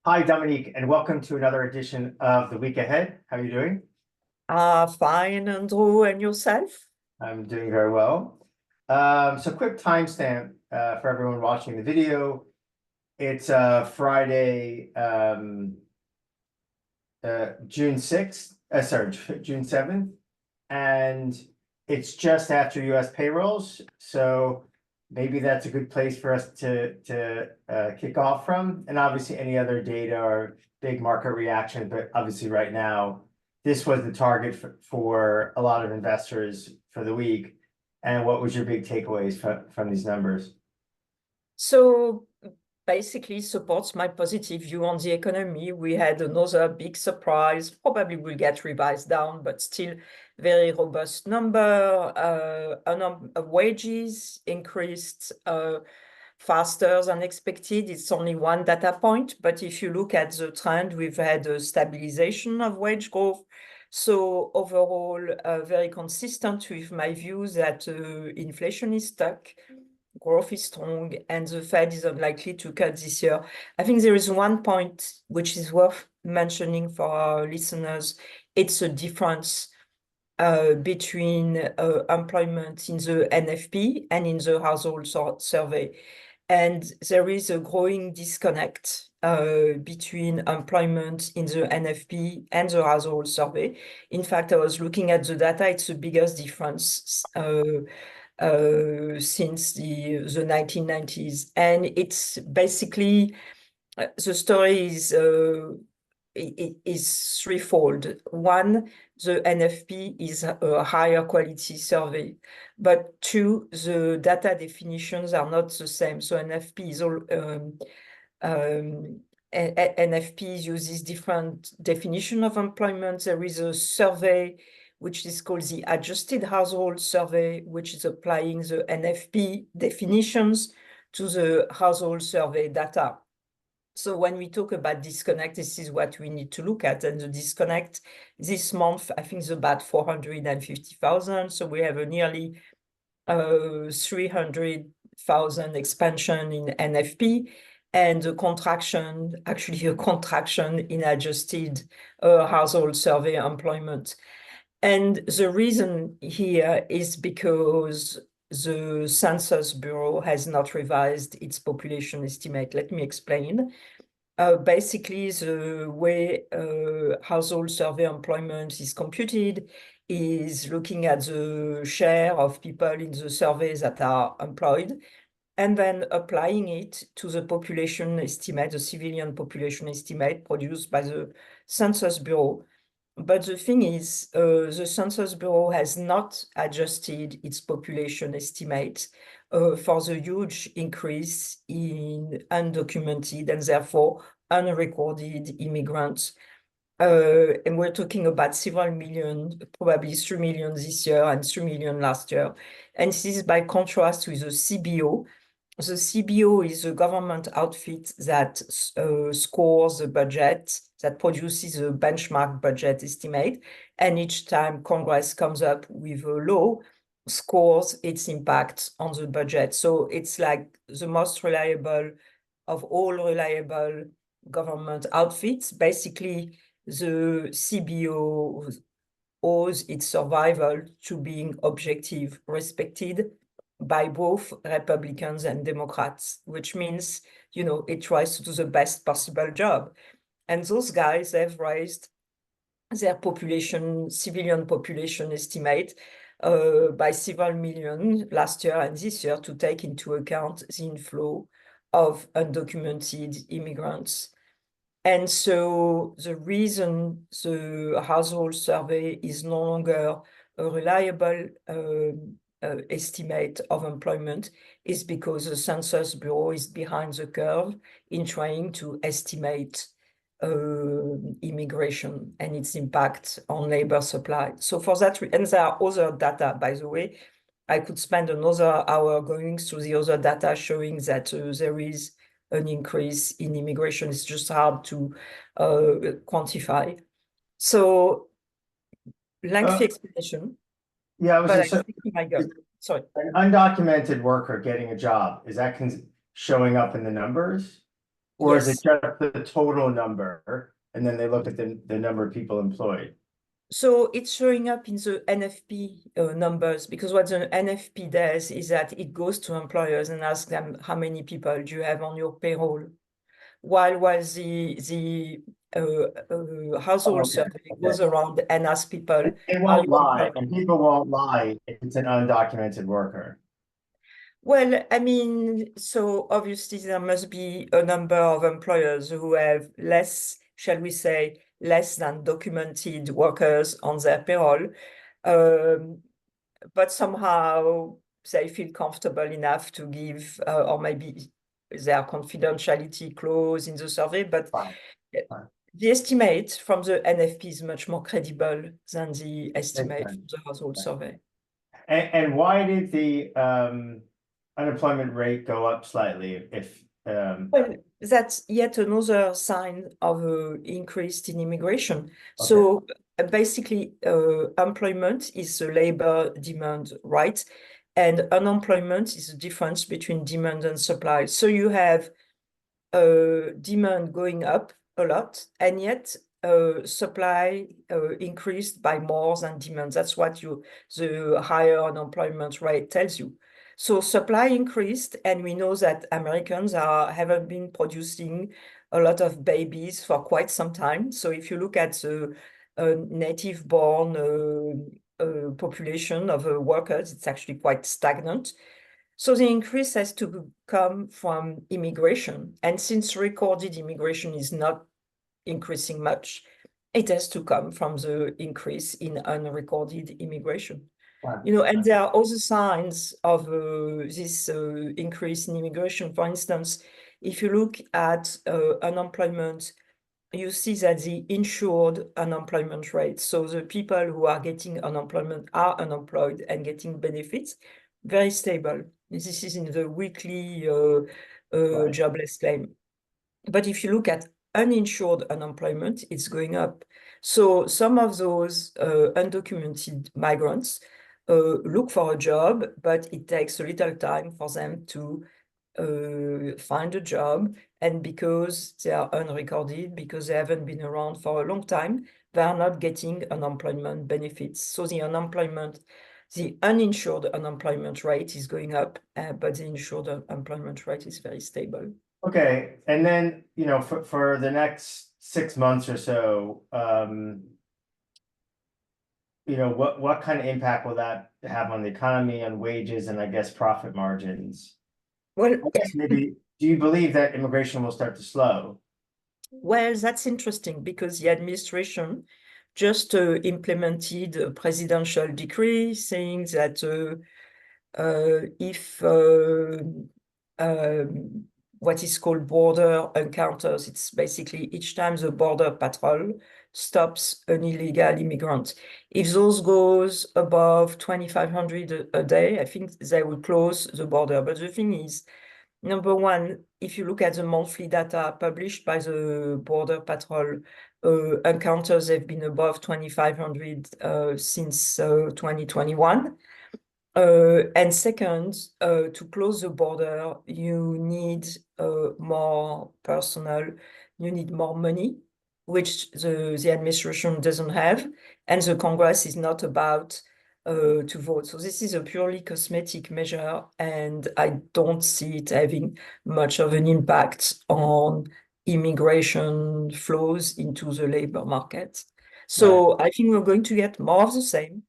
Hi, Dominique, and welcome to another edition of The Week Ahead. How are you doing? Fine, Andrew, and yourself? I'm doing very well. So quick timestamp for everyone watching the video. It's Friday, June 6th, June 7th, and it's just after US payrolls. So maybe that's a good place for us to kick off from. And obviously any other data or big market reaction, but obviously right now, this was the target for a lot of investors for the week. And what was your big takeaways from these numbers? So basically supports my positive view on the economy. We had another big surprise, probably will get revised down, but still very robust number. Wages increased faster than expected. It's only one data point, but if you look at the trend, we've had a stabilization of wage growth. So overall, very consistent with my view that inflation is stuck, growth is strong, and the Fed is unlikely to cut this year. I think there is one point which is worth mentioning for our listeners. It's a difference between employment in the NFP and in the household survey. And there is a growing disconnect between employment in the NFP and the household survey. In fact, I was looking at the data, it's the biggest difference since the 1990s. And it's basically, the story is threefold. One, the NFP is a higher quality survey, but two, the data definitions are not the same. So NFP is all NFP uses different definition of employment. There is a survey which is called the Adjusted Household Survey, which is applying the NFP definitions to the household survey data. So when we talk about disconnect, this is what we need to look at. And the disconnect this month, I think, is about 450,000. So we have a nearly 300,000 expansion in NFP and a contraction in adjusted household survey employment. And the reason here is because the Census Bureau has not revised its population estimate. Let me explain. Basically, the way household survey employment is computed is looking at the share of people in the surveys that are employed, and then applying it to the population estimate, the civilian population estimate produced by the Census Bureau. But the thing is, the Census Bureau has not adjusted its population estimate for the huge increase in undocumented and therefore unrecorded immigrants. And we're talking about several million, probably 3 million this year and 3 million last year. And this is by contrast with the CBO. The CBO is a government outfit that scores the budget, that produces a benchmark budget estimate. And each time Congress comes up with a law, scores its impact on the budget. So it's like the most reliable of all reliable government outfits. Basically, the CBO owes its survival to being objective, respected by both Republicans and Democrats, which means, it tries to do the best possible job. And those guys have raised their civilian population estimate by several million last year and this year to take into account the inflow of undocumented immigrants. And so the reason the household survey is no longer a reliable estimate of employment is because the Census Bureau is behind the curve in trying to estimate immigration and its impact on labor supply. So for that, and there are other data, by the way. I could spend another hour going through the other data showing that there is an increase in immigration. It's just hard to quantify. So lengthy explanation, Yeah, but I think we might go. Sorry. an undocumented worker getting a job, is that showing up in the numbers? Or is it Yes. just the total number? And then they look at the number of people employed? So it's showing up in the NFP numbers, because what the NFP does is that it goes to employers and asks them how many people do you have on your payroll, while the household Okay, survey okay. goes around and asks people, They are won't you lie, employed? and people won't lie if it's an undocumented worker. Well, I mean, so obviously there must be a number of employers who have less, shall we say, less than documented workers on their payroll. But somehow they feel comfortable enough to give, or maybe their confidentiality clause in the survey, but Fine, fine. the estimate from the NFP is much more credible than the Makes estimate sense. from the household survey. And why did the unemployment rate go up slightly if Well, that's yet another sign of increase in immigration. okay, So basically, employment is the labor demand, right? And unemployment is the difference between demand and supply. So you have demand going up a lot, and yet supply increased by more than demand. That's what the higher unemployment rate tells you. So supply increased, and we know that Americans haven't been producing a lot of babies for quite some time. So if you look at the native-born population of workers, it's actually quite stagnant. So the increase has to come from immigration. And since recorded immigration is not increasing much, it has to come from the increase in unrecorded immigration. fine, And fine. there are other signs of this increase in immigration. For instance, if you look at unemployment, you see that the insured unemployment rate, so the people who are getting unemployment are unemployed and getting benefits, very stable. This is in the weekly Right. jobless claim. But if you look at uninsured unemployment, it's going up. So some of those undocumented migrants look for a job, but it takes a little time for them to find a job. And because they are unrecorded, because they haven't been around for a long time, they are not getting unemployment benefits. So the uninsured unemployment rate is going up, but the insured unemployment rate is very stable. Okay, and then, for the next 6 months or so, what kind of impact will that have on the economy, on wages, and I guess profit margins? Well, I guess maybe, do you believe that immigration will start to slow? well, that's interesting because the administration just implemented a presidential decree saying that if what is called border encounters, it's basically each time the border patrol stops an illegal immigrant. If those goes above 2,500 a day, I think they will close the border. But the thing is, number one, if you look at the monthly data published by the Border Patrol, encounters have been above 2,500 since 2021. And second, to close the border, you need more personnel, you need more money, which the administration doesn't have, and the Congress is not about to vote. So this is a purely cosmetic measure, and I don't see it having much of an impact on immigration flows into the labor market. Right. So I think we're going to get more of the same,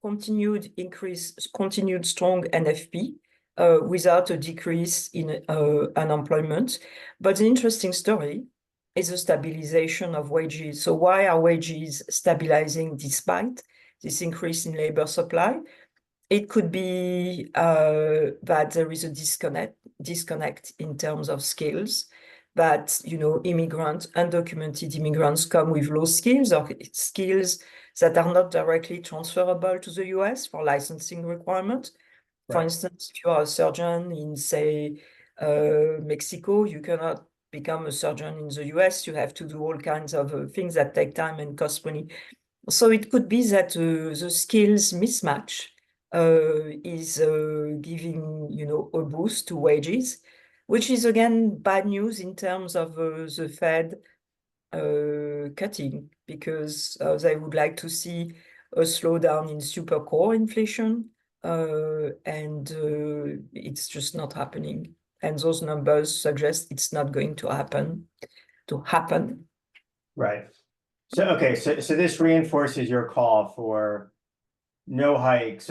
continued increase, continued strong NFP without a decrease in unemployment. But the interesting story is the stabilization of wages. So why are wages stabilizing despite this increase in labor supply? It could be that there is a disconnect in terms of skills, that undocumented immigrants come with low skills or skills that are not directly transferable to the US for licensing requirements. For Right. instance, if you are a surgeon in, say, Mexico, you cannot become a surgeon in the US. You have to do all kinds of things that take time and cost money. So it could be that the skills mismatch is giving, a boost to wages. which is again bad news in terms of the Fed cutting, because they would like to see a slowdown in super core inflation, and it's just not happening. And those numbers suggest it's not going to happen. Right. So, okay, so this reinforces your call for no hike.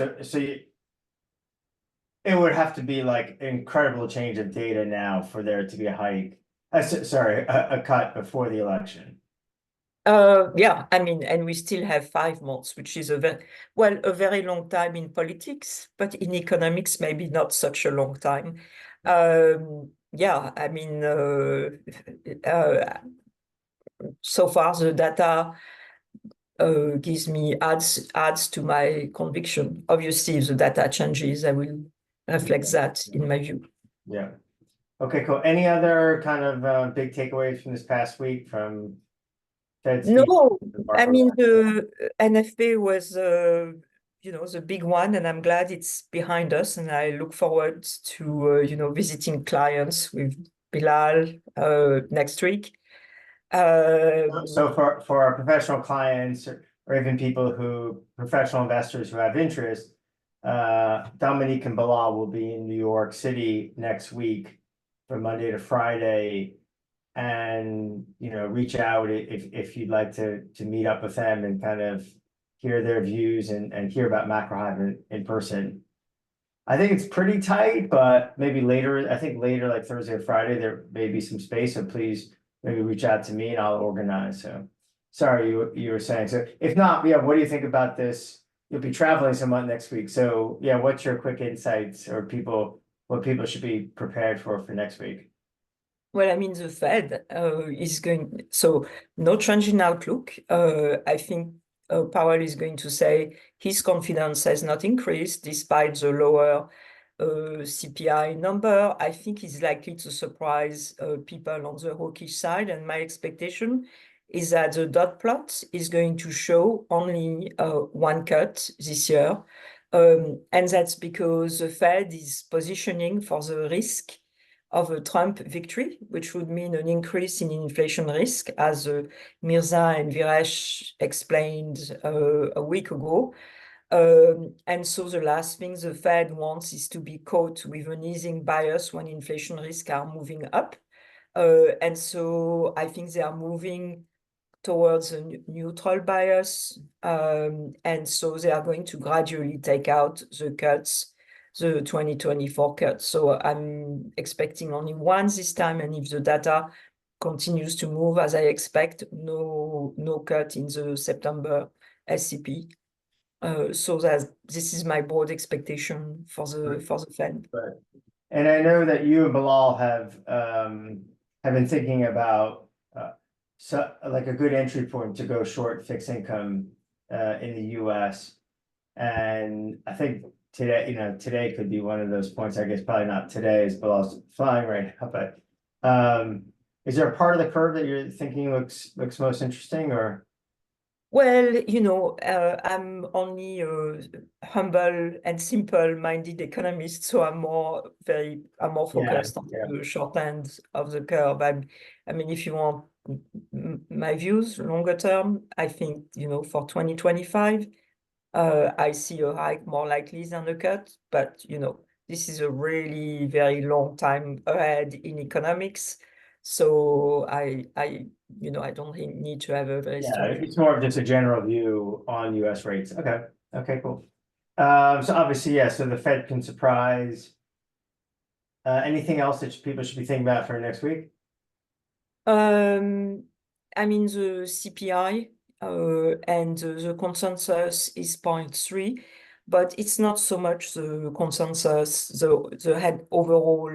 It would have to be like incredible change of data now for there to be a hike. Sorry, a cut before the election. Yeah, I mean, and we still have 5 months, which is a very long time in politics, but in economics, maybe not such a long time. Yeah, I mean, so far the data gives me adds to my conviction. Obviously, if the data changes, I will reflect that in my view. Yeah. Okay, cool. Any other kind of big takeaways from this past week from Fed speech? No, I mean, the NFP was, the big one, and I'm glad it's behind us. And I look forward to, visiting clients with Bilal next week. So for our professional clients or even professional investors who have interest, Dominique and Bilal will be in New York City next week from Monday to Friday. And, reach out if you'd like to meet up with them and kind of hear their views and hear about Macro Hive in person. I think it's pretty tight, but maybe later, I think later, like Thursday or Friday, there may be some space. So please maybe reach out to me and I'll organize. So sorry, you were saying. So if not, yeah, what do you think about this? You'll be traveling somewhat next week. So yeah, what's your quick insights or what people should be prepared for next week? Well, I mean, the Fed is going, so no change in outlook. I think Powell is going to say his confidence has not increased despite the lower CPI number. I think he's likely to surprise people on the hawkish side. And my expectation is that the dot plot is going to show only one cut this year. And that's because the Fed is positioning for the risk of a Trump victory, which would mean an increase in inflation risk, as Mirza and Viresh explained a week ago. And so the last thing the Fed wants is to be caught with an easing bias when inflation risks are moving up. And so I think they are moving towards a neutral bias. And so they are going to gradually take out the 2024 cuts. So I'm expecting only one this time. And if the data continues to move as I expect, no cut in the September SCP. So this is my broad expectation for the Fed. Right. And I know that you and Bilal have been thinking about so like a good entry point to go short fixed income in the US. And I think today could be one of those points. I guess probably not today as Bilal's flying right now, but is there a part of the curve that you're thinking looks most interesting or? Well, I'm only a humble and simple-minded economist, so I'm more focused on the short end of the curve. I mean, if you want my views longer term, I think, for 2025, I see a hike more likely than a cut, but, this is a really very long time ahead in economics. So I don't need to have a very strong. It's more of just a general view on US rates. Okay, cool. So obviously, yeah, so the Fed can surprise. Anything else that people should be thinking about for next week? I mean, the CPI and the consensus is 0.3, but it's not so much the consensus, the head overall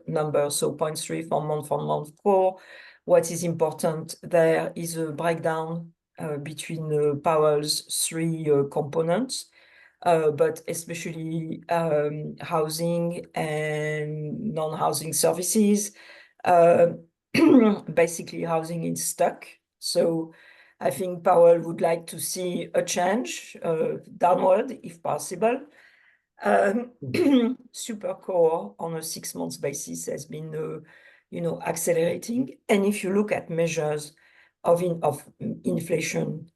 number, so 0.3 for month core. What is important there is a breakdown between Powell's three components, but especially housing and non-housing services. Basically, housing is stuck. So I think Powell would like to see a change downward if possible. Super core on a 6 months basis has been, accelerating. And if you look at measures of inflation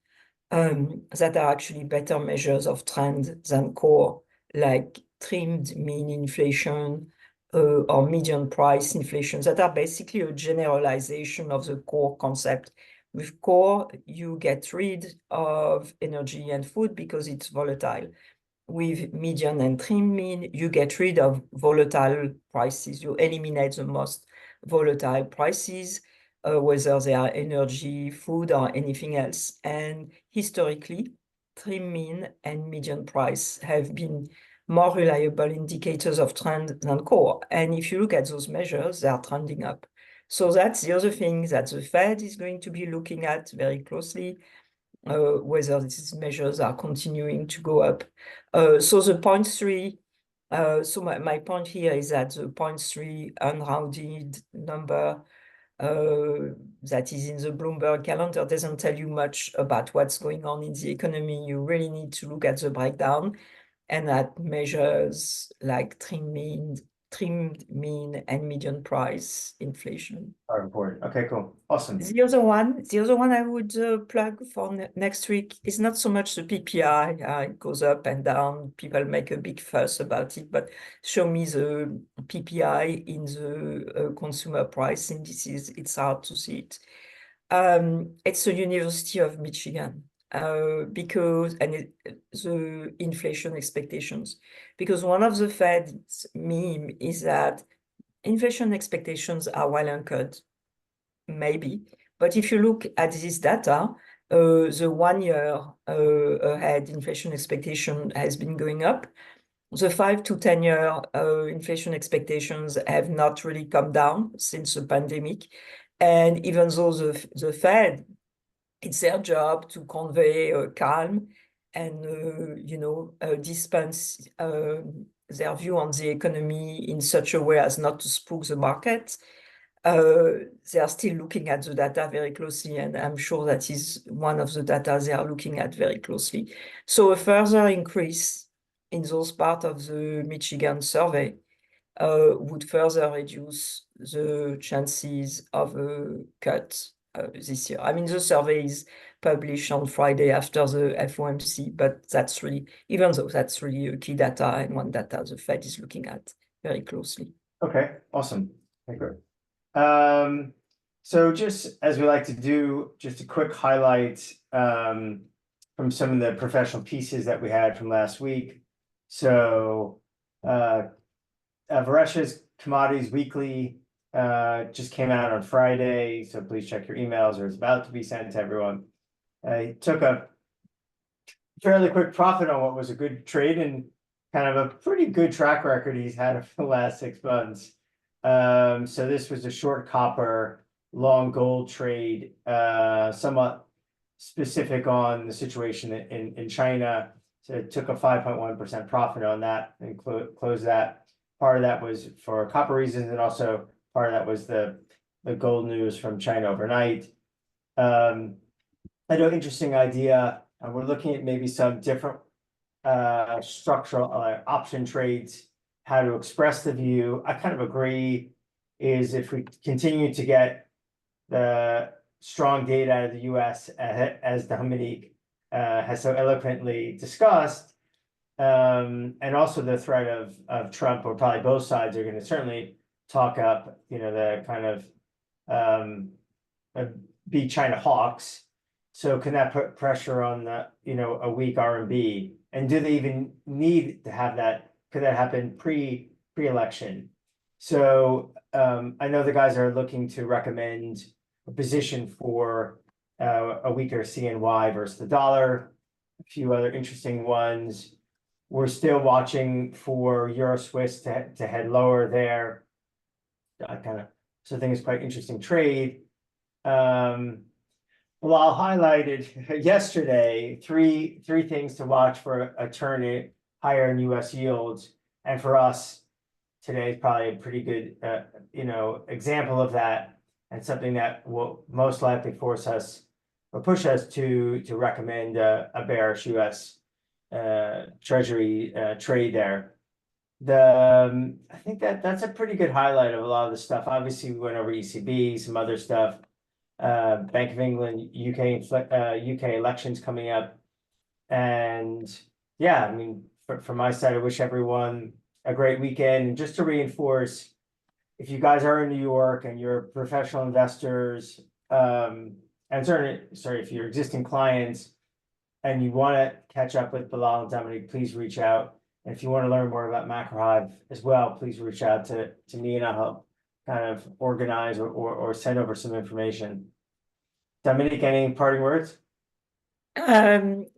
that are actually better measures of trend than core, like trimmed mean inflation or median price inflation, that are basically a generalization of the core concept. With core, you get rid of energy and food because it's volatile. With median and trim mean, you get rid of volatile prices. You eliminate the most volatile prices, whether they are energy, food, or anything else. And historically, trim mean and median price have been more reliable indicators of trend than core. And if you look at those measures, they are trending up. So that's the other thing that the Fed is going to be looking at very closely, whether these measures are continuing to go up. So the 0.3, so my point here is that the 0.3 unrounded number that is in the Bloomberg calendar doesn't tell you much about what's going on in the economy. You really need to look at the breakdown and at measures like trimmed mean and median price inflation. Are important. Okay, cool. Awesome. The other one I would plug for next week is not so much the PPI. It goes up and down. People make a big fuss about it, but show me the PPI in the consumer price indices. It's hard to see it. It's the University of Michigan because the inflation expectations. Because one of the Fed's meme is that inflation expectations are well anchored. Maybe, but if you look at this data, the 1 year ahead inflation expectation has been going up. The 5 to 10 year inflation expectations have not really come down since the pandemic. And even though the Fed, it's their job to convey calm and dispense their view on the economy in such a way as not to spook the market. They are still looking at the data very closely, and I'm sure that is one of the data they are looking at very closely. So a further increase in those parts of the Michigan survey would further reduce the chances of a cut this year. I mean, the survey is published on Friday after the FOMC, but that's really, even though that's really key data and one data the Fed is looking at very closely. Okay, awesome. Okay, great. So just as we like to do, just a quick highlight from some of the professional pieces that we had from last week. So Varesha's Commodities Weekly just came out on Friday, so please check your emails, or it's about to be sent to everyone. He took a fairly quick profit on what was a good trade and kind of a pretty good track record he's had for the last 6 months. So this was a short copper, long gold trade, somewhat specific on the situation in China. So it took a 5.1% profit on that and closed that. Part of that was for copper reasons, and also part of that was the gold news from China overnight. I know, interesting idea. We're looking at maybe some different structural option trades, how to express the view. I kind of agree, is if we continue to get the strong data out of the US, as Dominique has so eloquently discussed, and also the threat of Trump, or probably both sides are going to certainly talk up, the kind of be China hawks. So can that put pressure on the, a weak RMB? And do they even need to have that? Could that happen pre-election? So I know the guys are looking to recommend a position for a weaker CNY versus the dollar. A few other interesting ones. We're still watching for Euro Swiss to head lower there. So I think it's quite interesting trade. Bilal highlighted yesterday three things to watch for a turn higher in U.S. yields, and for us today is probably a pretty good example of that, and something that will most likely force us or push us to recommend a bearish U.S. treasury trade there. I think that's a pretty good highlight of a lot of the stuff. Obviously, we went over ECB, some other stuff. Bank of England, UK elections coming up. And yeah, I mean, from my side, I wish everyone a great weekend. And just to reinforce, if you guys are in New York and you're professional investors, and sorry, if you're existing clients and you want to catch up with Bilal and Dominique, please reach out. And if you want to learn more about Macro Hive as well, please reach out to me and I'll help kind of organize or send over some information. Dominique, any parting words?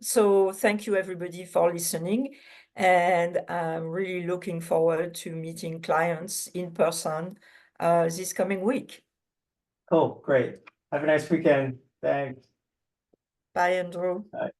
So thank you everybody for listening, and I'm really looking forward to meeting clients in person this coming week. Cool, great. Have a nice weekend. Thanks. Bye, Andrew. Bye.